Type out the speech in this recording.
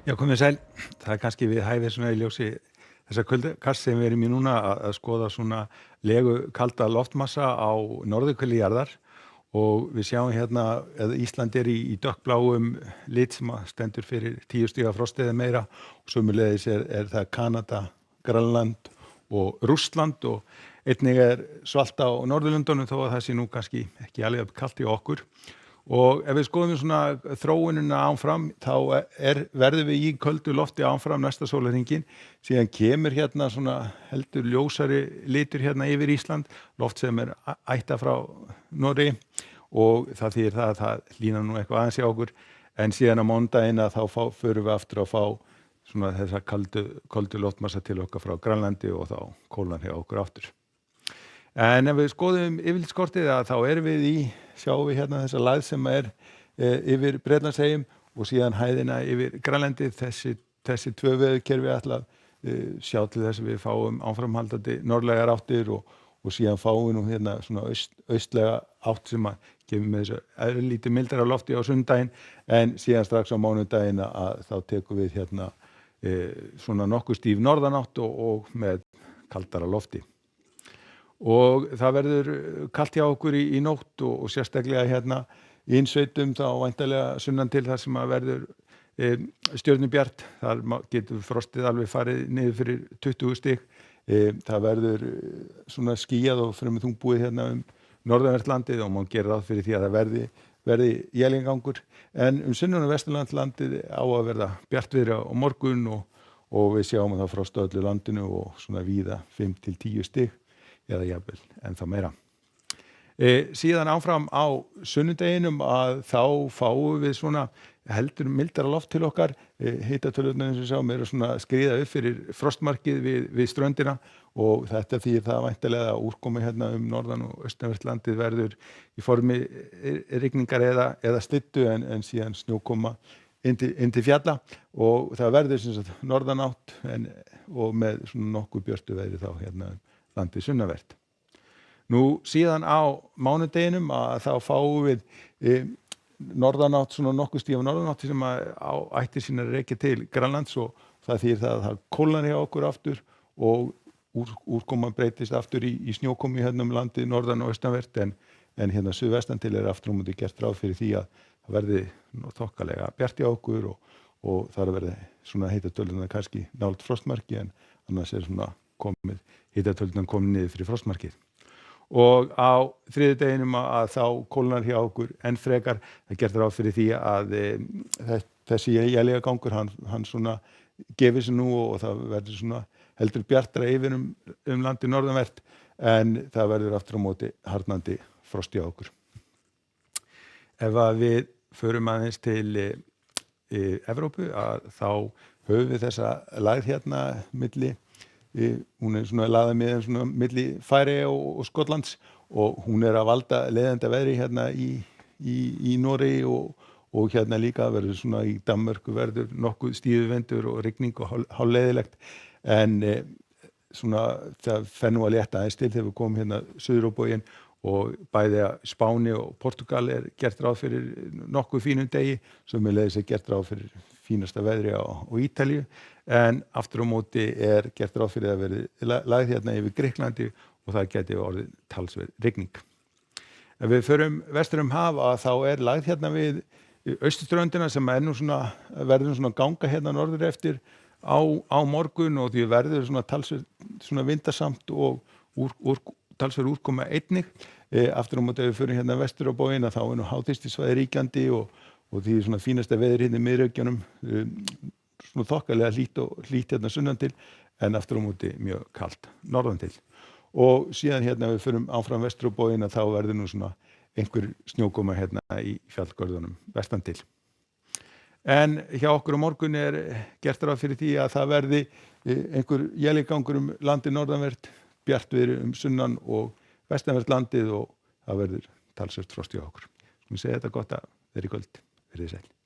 Já, komið sæl. Það kannski við hæfi svona í ljósi þessa kuldakast sem við erum í núna að skoða svona legu kalda loftmassa á norðurhveli jarðar og við sjáum hérna að Ísland í dökkbláum lit sem að stendur fyrir 10 stiga frosti eða meira og sömuleiðis er það Kanada, Grænland og Rússland og einnig svalt á Norðurlöndunum þó að það sé nú kannski ekki alveg kalt í okkur. Og ef við skoðum svona þróunina áfram, þá verðum við í köldu lofti áfram næsta sólarhringinn. Síðan kemur hérna svona heldur ljósari litur hérna yfir Ísland, loft sem ætta frá Noregi og það þýðir það að það hlýnar nú eitthvað aðeins hjá okkur. En síðan á mánudaginn þá förum við aftur að fá svona þessa köldu loftmassa til okkar frá Grænlandi og þá kólnar hjá okkur aftur. En ef við skoðum yfirlitskortið þá erum við sjáum við hérna þessa lægð sem yfir Bretlandseyjum og síðan hæðina yfir Grænlandi. Þessi tvö veðurkerfi ætla að sjá til þess að við fáum áframhaldandi norðlægar áttir og síðan fáum við nú hérna svona austlæga átt sem að gefur með þessu lítið mildara lofti á sundaginn en síðan strax á mánudaginn að þá tekum við hérna svona nokkuð stíf norðanátt og með kaldara lofti. Og það verður kalt hjá okkur í nótt og sérstaklega hérna í innsveitum þá væntanlega sunnan til þar sem að verður stjörnubjart. Þar getur frostið alveg farið niður fyrir 20 stig. Það verður svona skýjað og fremur þungbúið hérna norðanvert landið og má gera ráð fyrir því að það verði élingangur. En sunnan og vesturlandlandið á að verða bjartviðri á morgun og við sjáum að það frosta öllu landinu og svona víða 5 til 10 stig. Eða jafnvel ennþá meira. Síðan áfram á sunnudeginum að þá fáum við svona heldur mildara loft til okkar. Hitatölurnar eins og sjáum svona skríða upp fyrir frostmarkið við ströndina og þetta þýðir það væntanlega að úrkomi hérna norðan og austanvert landið verður í formi rigningar eða slyddu en síðan snjókoma inn til fjalla og það verður sem sagt norðanátt og með svona nokkuð björtu veðri þá hérna landið sunnanvert. Nú síðan á mánudeginum að þá fáum við norðanátt, svona nokkuð stíf norðanátt sem ættir sína rekja til Grænlands og það þýðir það að það kólnar hjá okkur aftur og úrkoman breytist aftur í snjókomu hérna landið norðan og austanvert en hérna suðvestan til aftur á móti gert ráð fyrir því að það verði þokkalega bjart hjá okkur og þar verði svona hitatölurnar kannski nálægt frostmarki en annars svona hitatölurnar komið niður fyrir frostmarkið. Og á þriðjudeginum að þá kólnar hjá okkur enn frekar. Það gert ráð fyrir því að þessi éljagangur hann svona gefur sig nú og það verður svona heldur bjartara yfir landið norðanvert en það verður aftur á móti harðnandi frost hjá okkur. Ef að við förum aðeins til Evrópu að þá höfum við þessa lægð hérna milli hún svona lagða með svona milli Færeyja og Skotlands og hún að valda leiðandi veðri hérna í Noregi og hérna líka verður svona í Danmörku verður nokkuð stífur vindur og rigning og hálfleiðilegt en svona það fer nú að létta aðeins til þegar við komum hérna suður á bóginn og bæði Spáni og Portugal gert ráð fyrir nokkuð fínum degi sömuleiðis gert ráð fyrir fínasta veðri á Ítalíu en aftur á móti gert ráð fyrir að verði lægð hérna yfir Grikklandi og það geti orðið talsverð rigning. Ef við förum vestur haf að þá lægð hérna við austurströndina sem nú svona verður svona ganga hérna norður eftir á morgun og því verður svona talsverð svona vindasamt og talsverð úrkoma einnig. Aftur á móti ef við förum hérna vestur á bóginn að þá nú háþrýstisvæði ríkjandi og því svona fínasta veður hérna í miðreikjunum svona þokkalega hlýtt hérna sunnan til en aftur á móti mjög kalt norðan til. Og síðan hérna við förum áfram vestur á bóginn að þá verður nú svona einhver snjókoma hérna í fjallgörðunum vestan til. En hjá okkur á morgun gert ráð fyrir því að það verði einhver éljagangur landið norðanvert, bjartviðri sunnan og vestanvert landið og það verður talsvert frost hjá okkur. Skulum segja þetta gott að vera í kvöld. Verið sæl.